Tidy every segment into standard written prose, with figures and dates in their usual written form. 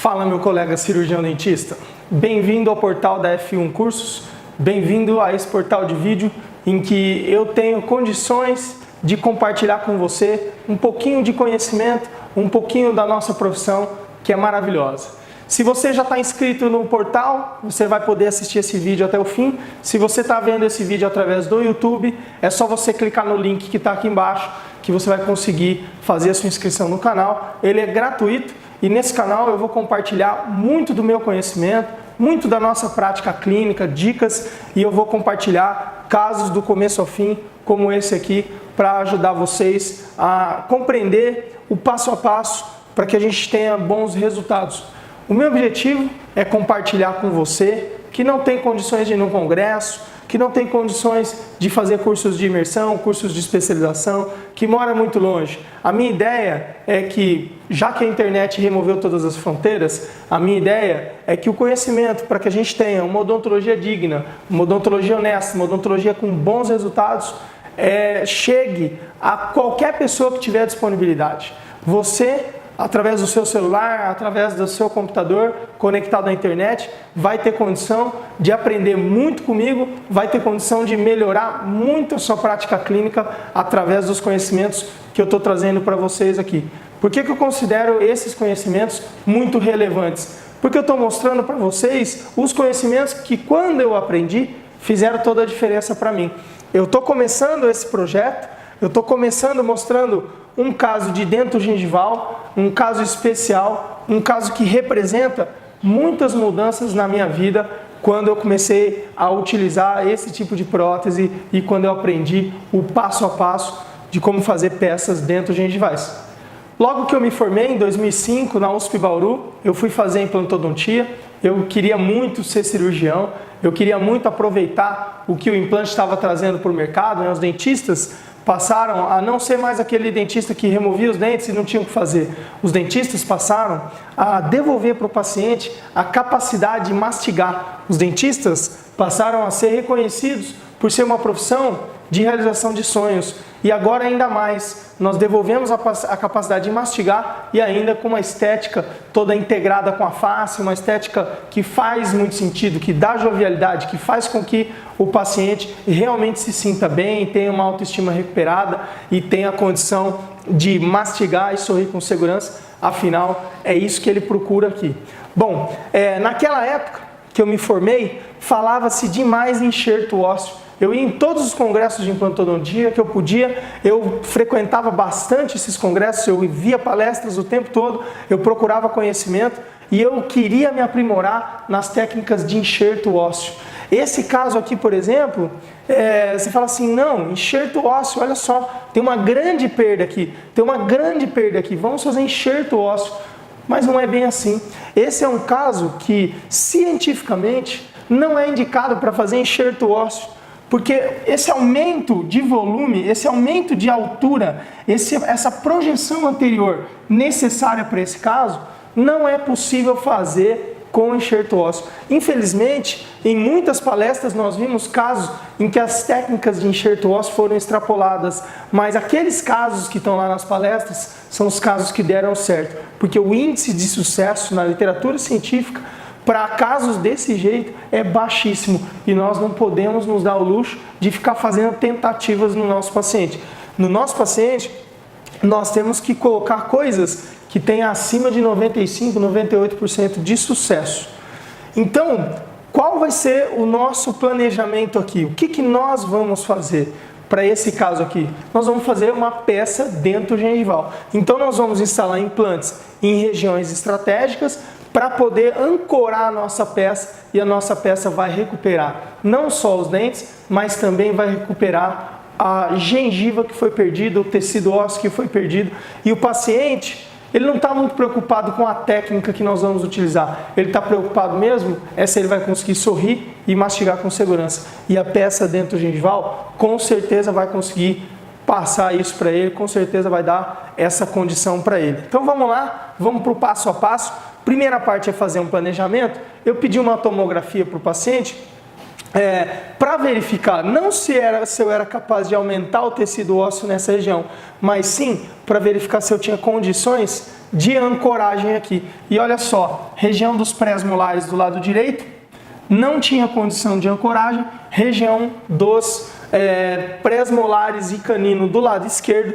Fala, meu colega cirurgião dentista. Bem-vindo ao portal da F1 Cursos. Bem-vindo a esse portal de vídeo em que eu tenho condições de compartilhar com você um pouquinho de conhecimento, um pouquinho da nossa profissão, que é maravilhosa. Se você já está inscrito no portal, você vai poder assistir esse vídeo até o fim. Se você está vendo esse vídeo através do YouTube, é só você clicar no link que está aqui embaixo, que você vai conseguir fazer a sua inscrição no canal. Ele é gratuito e nesse canal eu vou compartilhar muito do meu conhecimento, muito da nossa prática clínica, dicas, e eu vou compartilhar casos do começo ao fim, como esse aqui, para ajudar vocês a compreender o passo a passo para que a gente tenha bons resultados. O meu objetivo é compartilhar com você que não tem condições de ir no congresso, que não tem condições de fazer cursos de imersão, cursos de especialização, que mora muito longe. A minha ideia é que, já que a internet removeu todas as fronteiras, a minha ideia é que o conhecimento, para que a gente tenha uma odontologia digna, uma odontologia honesta, uma odontologia com bons resultados, chegue a qualquer pessoa que tiver disponibilidade. Você, através do seu celular, através do seu computador, conectado à internet, vai ter condição de aprender muito comigo, vai ter condição de melhorar muito a sua prática clínica através dos conhecimentos que eu estou trazendo para vocês aqui. Por que eu considero esses conhecimentos muito relevantes? Porque eu estou mostrando para vocês os conhecimentos que, quando eu aprendi, fizeram toda a diferença para mim. Eu estou começando esse projeto, eu estou começando mostrando um caso de dento gengival, um caso especial, um caso que representa muitas mudanças na minha vida quando eu comecei a utilizar esse tipo de prótese e quando eu aprendi o passo a passo de como fazer peças dento-gengivais. Logo que eu me formei, em 2005, na USP Bauru, eu fui fazer implantodontia. Eu queria muito ser cirurgião, eu queria muito aproveitar o que o implante estava trazendo para o mercado, né? Os dentistas passaram a não ser mais aquele dentista que removia os dentes e não tinha o que fazer. Os dentistas passaram a devolver para o paciente a capacidade de mastigar. Os dentistas passaram a ser reconhecidos por ser uma profissão de realização de sonhos. E agora ainda mais, nós devolvemos a capacidade de mastigar e ainda com uma estética toda integrada com a face, uma estética que faz muito sentido, que dá jovialidade, que faz com que o paciente realmente se sinta bem, tenha uma autoestima recuperada e tenha a condição de mastigar e sorrir com segurança. Afinal, é isso que ele procura aqui. Bom, naquela época que eu me formei, falava-se demais em enxerto ósseo. Eu ia em todos os congressos de implantodontia que eu podia, eu frequentava bastante esses congressos, eu via palestras o tempo todo, eu procurava conhecimento e eu queria me aprimorar nas técnicas de enxerto ósseo. Esse caso aqui, por exemplo, você fala assim, não, enxerto ósseo, olha só, tem uma grande perda aqui, vamos fazer enxerto ósseo. Mas não é bem assim. Esse é um caso que, cientificamente, não é indicado para fazer enxerto ósseo. Porque esse aumento de volume, esse aumento de altura, essa projeção anterior necessária para esse caso, não é possível fazer com enxerto ósseo. Infelizmente, em muitas palestras nós vimos casos em que as técnicas de enxerto ósseo foram extrapoladas, mas aqueles casos que estão lá nas palestras são os casos que deram certo, porque o índice de sucesso na literatura científica para casos desse jeito é baixíssimo e nós não podemos nos dar o luxo de ficar fazendo tentativas no nosso paciente. No nosso paciente, nós temos que colocar coisas que tenham acima de 95%, 98% de sucesso. Então, qual vai ser o nosso planejamento aqui? O que nós vamos fazer para esse caso aqui? Nós vamos fazer uma peça dento-gengival. Então, nós vamos instalar implantes em regiões estratégicas para poder ancorar a nossa peça e a nossa peça vai recuperar não só os dentes, mas também vai recuperar a gengiva que foi perdida, o tecido ósseo que foi perdido. E o paciente, ele não está muito preocupado com a técnica que nós vamos utilizar. Ele está preocupado mesmo se ele vai conseguir sorrir e mastigar com segurança. E a peça dento-gengival com certeza vai conseguir passar isso para ele, com certeza vai dar essa condição para ele. Então vamos lá, vamos para o passo a passo. Primeira parte é fazer um planejamento. Eu pedi uma tomografia para o paciente para verificar não se eu era capaz de aumentar o tecido ósseo nessa região, mas sim para verificar se eu tinha condições de ancoragem aqui. E olha só, região dos pré-molares do lado direito não tinha condição de ancoragem, região dos pré-molares e canino do lado esquerdo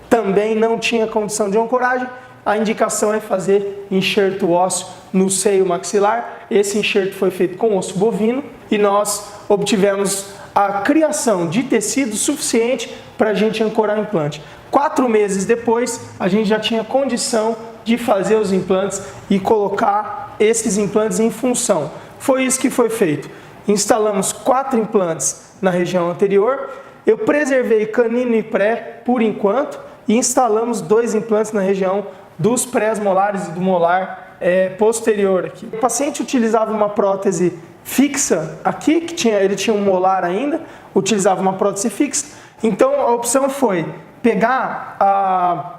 também não tinha condição de ancoragem. A indicação é fazer enxerto ósseo no seio maxilar. Esse enxerto foi feito com osso bovino e nós obtivemos a criação de tecido suficiente para a gente ancorar o implante. 4 meses depois, a gente já tinha condição de fazer os implantes e colocar esses implantes em função. Foi isso que foi feito. Instalamos 4 implantes na região anterior, eu preservei canino e pré por enquanto e instalamos 2 implantes na região dos pré-molares e do molar posterior aqui. O paciente utilizava uma prótese fixa aqui, que ele tinha um molar ainda, utilizava uma prótese fixa. Então a opção foi pegar a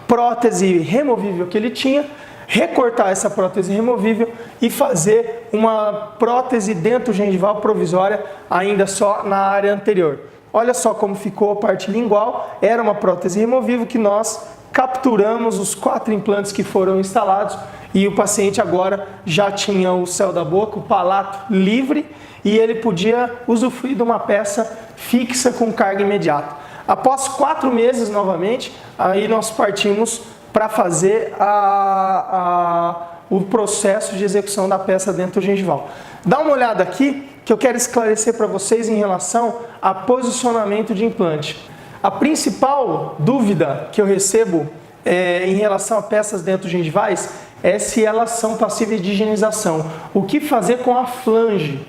prótese removível que ele tinha, recortar essa prótese removível e fazer uma prótese dentogengival provisória ainda só na área anterior. Olha só como ficou a parte lingual, era uma prótese removível que nós capturamos os 4 implantes que foram instalados e o paciente agora já tinha o céu da boca, o palato livre e ele podia usufruir de uma peça fixa com carga imediata. Após 4 meses novamente, aí nós partimos para fazer o processo de execução da peça dentogengival. Dá uma olhada aqui que eu quero esclarecer para vocês em relação a posicionamento de implante. A principal dúvida que eu recebo em relação a peças dentogengivais é se elas são passíveis de higienização. O que fazer com a flange?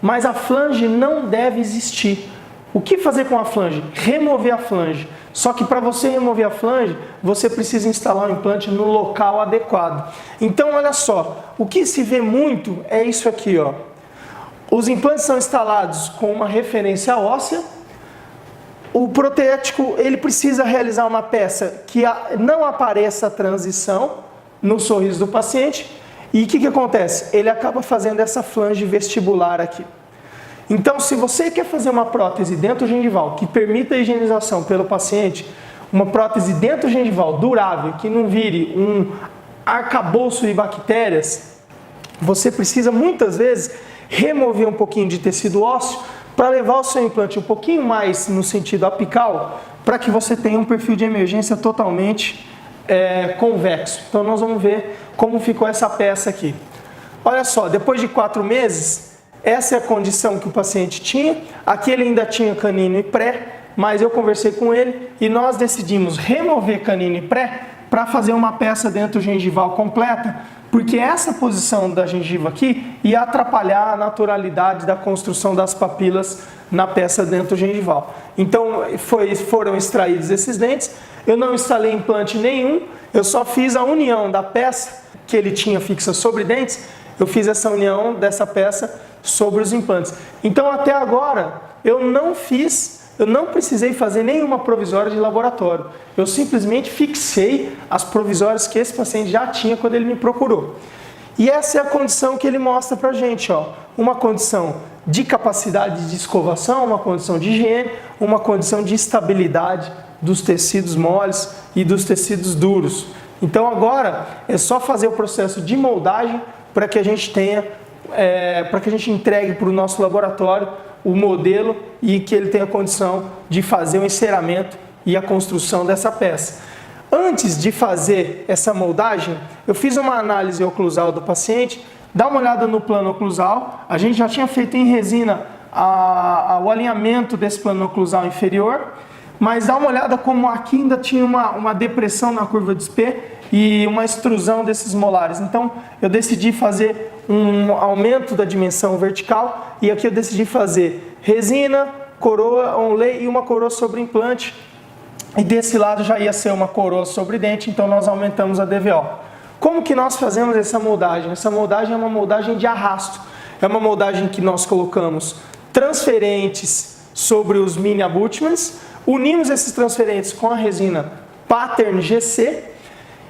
Mas a flange não deve existir. O que fazer com a flange? Remover a flange. Só que para você remover a flange, você precisa instalar o implante no local adequado. Então olha só, o que se vê muito é isso aqui, ó. Os implantes são instalados com uma referência óssea. O protético ele precisa realizar uma peça que não apareça a transição no sorriso do paciente. E o que acontece? Ele acaba fazendo essa flange vestibular aqui. Então, se você quer fazer uma prótese dentogengival que permita a higienização pelo paciente, uma prótese dentogengival durável, que não vire um arcabouço de bactérias, você precisa muitas vezes remover um pouquinho de tecido ósseo para levar o seu implante um pouquinho mais no sentido apical, para que você tenha um perfil de emergência totalmente convexo. Então nós vamos ver como ficou essa peça aqui. Olha só, depois de 4 meses, essa é a condição que o paciente tinha. Aqui ele ainda tinha canino e pré, mas eu conversei com ele e nós decidimos remover canino e pré para fazer uma peça dentogengival completa, porque essa posição da gengiva aqui ia atrapalhar a naturalidade da construção das papilas na peça dentogengival. Então foram extraídos esses dentes, eu não instalei implante nenhum, eu só fiz a união da peça que ele tinha fixa sobre dentes, eu fiz essa união dessa peça sobre os implantes. Então até agora eu não precisei fazer nenhuma provisória de laboratório. Eu simplesmente fixei as provisórias que esse paciente já tinha quando ele me procurou. E essa é a condição que ele mostra pra gente, ó. Uma condição de capacidade de escovação, uma condição de higiene, uma condição de estabilidade dos tecidos moles e dos tecidos duros. Então agora é só fazer o processo de moldagem para que a gente tenha, para que a gente entregue para o nosso laboratório o modelo e que ele tenha condição de fazer o enceramento e a construção dessa peça. Antes de fazer essa moldagem, eu fiz uma análise oclusal do paciente. Dá uma olhada no plano oclusal. A gente já tinha feito em resina o alinhamento desse plano oclusal inferior, mas dá uma olhada como aqui ainda tinha uma depressão na curva de Spee e uma extrusão desses molares. Então eu decidi fazer um aumento da dimensão vertical e aqui eu decidi fazer resina, coroa, onlay e uma coroa sobre implante. E desse lado já ia ser uma coroa sobre dente, então nós aumentamos a DVO. Como que nós fazemos essa moldagem? Essa moldagem é uma moldagem de arrasto. É uma moldagem que nós colocamos transferentes sobre os mini abutments, unimos esses transferentes com a resina Pattern GC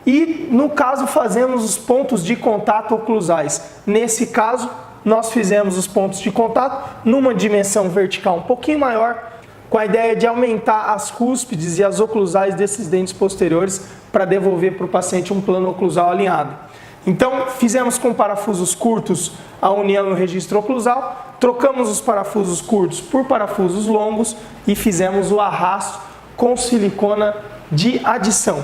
e, no caso, fazemos os pontos de contato oclusais. Nesse caso, nós fizemos os pontos de contato numa dimensão vertical um pouquinho maior, com a ideia de aumentar as cúspides e as oclusais desses dentes posteriores para devolver para o paciente um plano oclusal alinhado. Então, fizemos com parafusos curtos a união e o registro oclusal, trocamos os parafusos curtos por parafusos longos e fizemos o arrasto com silicona de adição.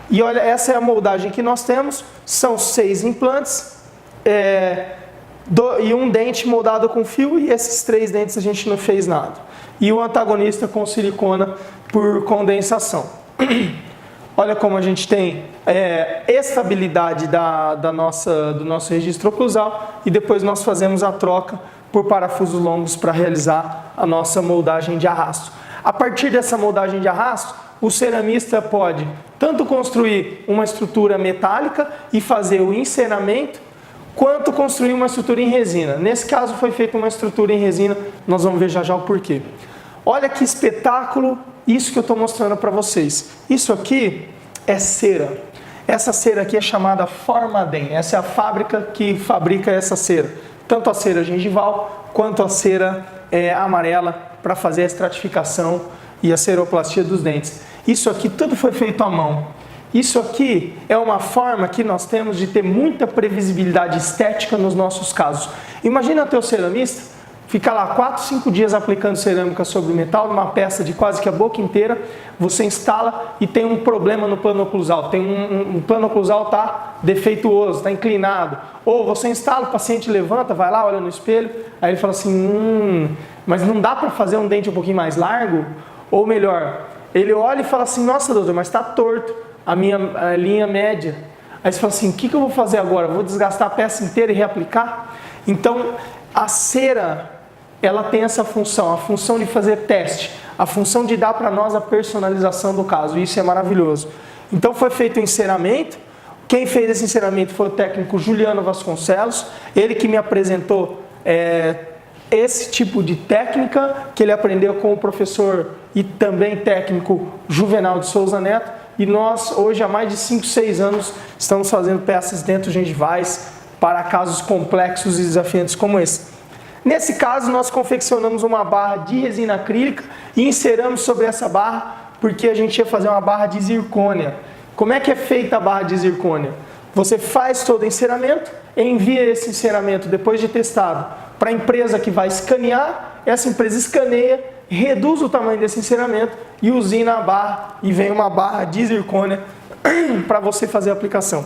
E olha, essa é a moldagem que nós temos, são 6 implantes e um dente moldado com fio, e esses 3 dentes a gente não fez nada. E o antagonista com silicona por condensação. Olha como a gente tem estabilidade do nosso registro oclusal, e depois nós fazemos a troca por parafusos longos para realizar a nossa moldagem de arrasto. A partir dessa moldagem de arrasto, o ceramista pode tanto construir uma estrutura metálica e fazer o enceramento, quanto construir uma estrutura em resina. Nesse caso foi feita uma estrutura em resina, nós vamos ver já já o porquê. Olha que espetáculo isso que eu estou mostrando para vocês. Isso aqui é cera. Essa cera aqui é chamada Formaden. Essa é a fábrica que fabrica essa cera. Tanto a cera gengival quanto a cera amarela para fazer a estratificação e a ceroplastia dos dentes. Isso aqui tudo foi feito à mão. Isso aqui é uma forma que nós temos de ter muita previsibilidade estética nos nossos casos. Imagina o teu ceramista ficar lá 4, 5 dias aplicando cerâmica sobre metal, numa peça de quase que a boca inteira, você instala e tem um problema no plano oclusal, um plano oclusal está defeituoso, está inclinado. Ou você instala, o paciente levanta, vai lá, olha no espelho, aí ele fala assim, mas não dá para fazer um dente um pouquinho mais largo? Ou melhor, ele olha e fala assim, nossa doutor, mas está torto a minha linha média. Aí você fala assim, o que eu vou fazer agora? Vou desgastar a peça inteira e reaplicar? Então, a cera, ela tem essa função, a função de fazer teste, a função de dar para nós a personalização do caso, e isso é maravilhoso. Então foi feito o enceramento, quem fez esse enceramento foi o técnico Juliano Vasconcelos, ele que me apresentou esse tipo de técnica, que ele aprendeu com o professor e também técnico Juvenal de Souza Neto, e nós hoje há mais de 5, 6 anos estamos fazendo peças dentro-gengivais para casos complexos e desafiantes como esse. Nesse caso, nós confeccionamos uma barra de resina acrílica e inseramos sobre essa barra porque a gente ia fazer uma barra de zircônia. Como é que é feita a barra de zircônia? Você faz todo o enceramento, envia esse enceramento depois de testado para a empresa que vai escanear, essa empresa escaneia, reduz o tamanho desse enceramento e usina a barra e vem uma barra de zircônia para você fazer a aplicação.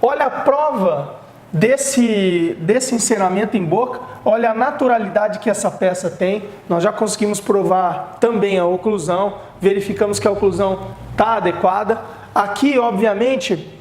Olha a prova desse enceramento em boca, olha a naturalidade que essa peça tem. Nós já conseguimos provar também a oclusão, verificamos que a oclusão está adequada. Aqui, obviamente,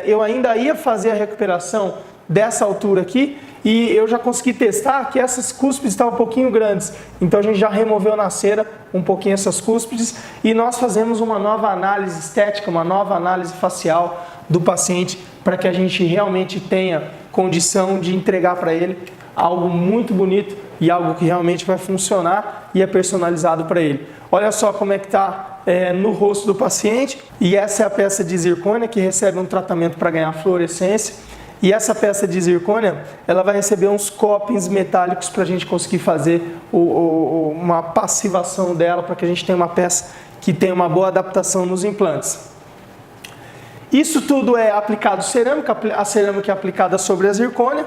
eu ainda ia fazer a recuperação dessa altura aqui e eu já consegui testar que essas cúspides estavam um pouquinho grandes. Então a gente já removeu na cera um pouquinho essas cúspides e nós fazemos uma nova análise estética, uma nova análise facial do paciente para que a gente realmente tenha condição de entregar para ele algo muito bonito e algo que realmente vai funcionar e é personalizado para ele. Olha só como é que está no rosto do paciente, e essa é a peça de zircônia que recebe um tratamento para ganhar fluorescência, e essa peça de zircônia ela vai receber uns copings metálicos para a gente conseguir fazer uma passivação dela, para que a gente tenha uma peça que tenha uma boa adaptação nos implantes. Isso tudo é aplicado cerâmica, a cerâmica é aplicada sobre a zircônia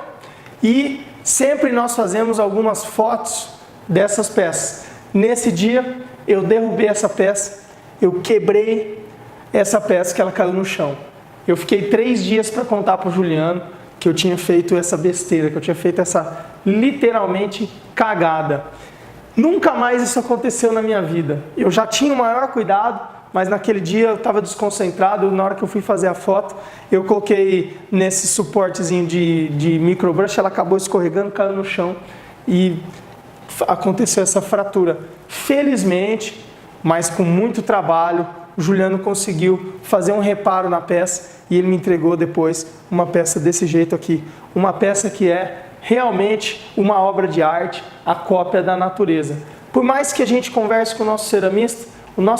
e sempre nós fazemos algumas fotos dessas peças. Nesse dia eu derrubei essa peça, eu quebrei essa peça que ela caiu no chão. Eu fiquei 3 dias para contar para o Juliano que eu tinha feito essa besteira, que eu tinha feito essa literalmente cagada. Nunca mais isso aconteceu na minha vida. Eu já tinha o maior cuidado, mas naquele dia eu estava desconcentrado. Na hora que eu fui fazer a foto, eu coloquei nesse suportezinho de microbrush, ela acabou escorregando, caiu no chão e aconteceu essa fratura. Felizmente, mas com muito trabalho, o Juliano conseguiu fazer um reparo na peça e ele me entregou depois uma peça desse jeito aqui. Uma peça que é realmente uma obra de arte, a cópia da natureza. Por mais que a gente converse com o nosso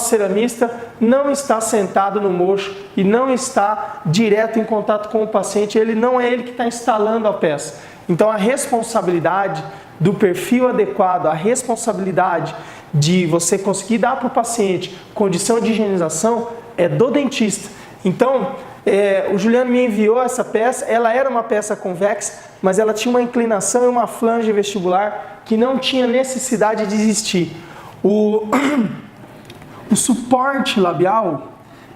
ceramista não está sentado no mocho e não está direto em contato com o paciente, não é ele que está instalando a peça. Então a responsabilidade do perfil adequado, a responsabilidade de você conseguir dar para o paciente condição de higienização é do dentista. Então, o Juliano me enviou essa peça, ela era uma peça convexa, mas ela tinha uma inclinação e uma flange vestibular que não tinha necessidade de existir. O suporte labial,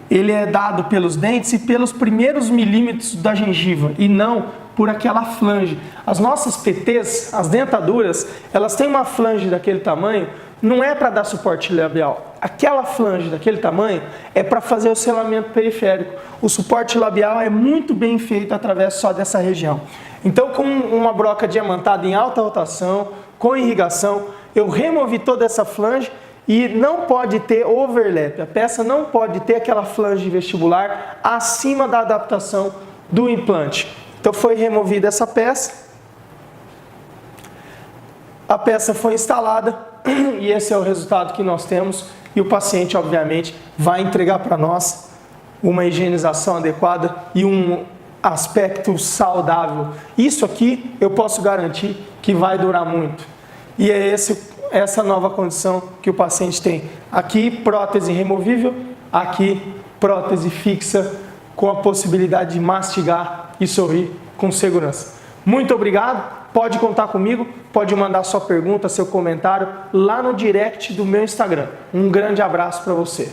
ele é dado pelos dentes e pelos primeiros milímetros da gengiva e não por aquela flange. As nossas PTs, as dentaduras, elas têm uma flange daquele tamanho, não é para dar suporte labial. Aquela flange daquele tamanho é para fazer o selamento periférico. O suporte labial é muito bem feito através só dessa região. Então, com uma broca diamantada em alta rotação, com irrigação, eu removi toda essa flange e não pode ter overlap. A peça não pode ter aquela flange vestibular acima da adaptação do implante. Então foi removida essa peça. A peça foi instalada e esse é o resultado que nós temos. E o paciente, obviamente, vai entregar para nós uma higienização adequada e um aspecto saudável. Isso aqui eu posso garantir que vai durar muito. E é essa nova condição que o paciente tem. Aqui, prótese removível, aqui, prótese fixa, com a possibilidade de mastigar e sorrir com segurança. Muito obrigado, pode contar comigo, pode mandar sua pergunta, seu comentário lá no direct do meu Instagram. Um grande abraço para você.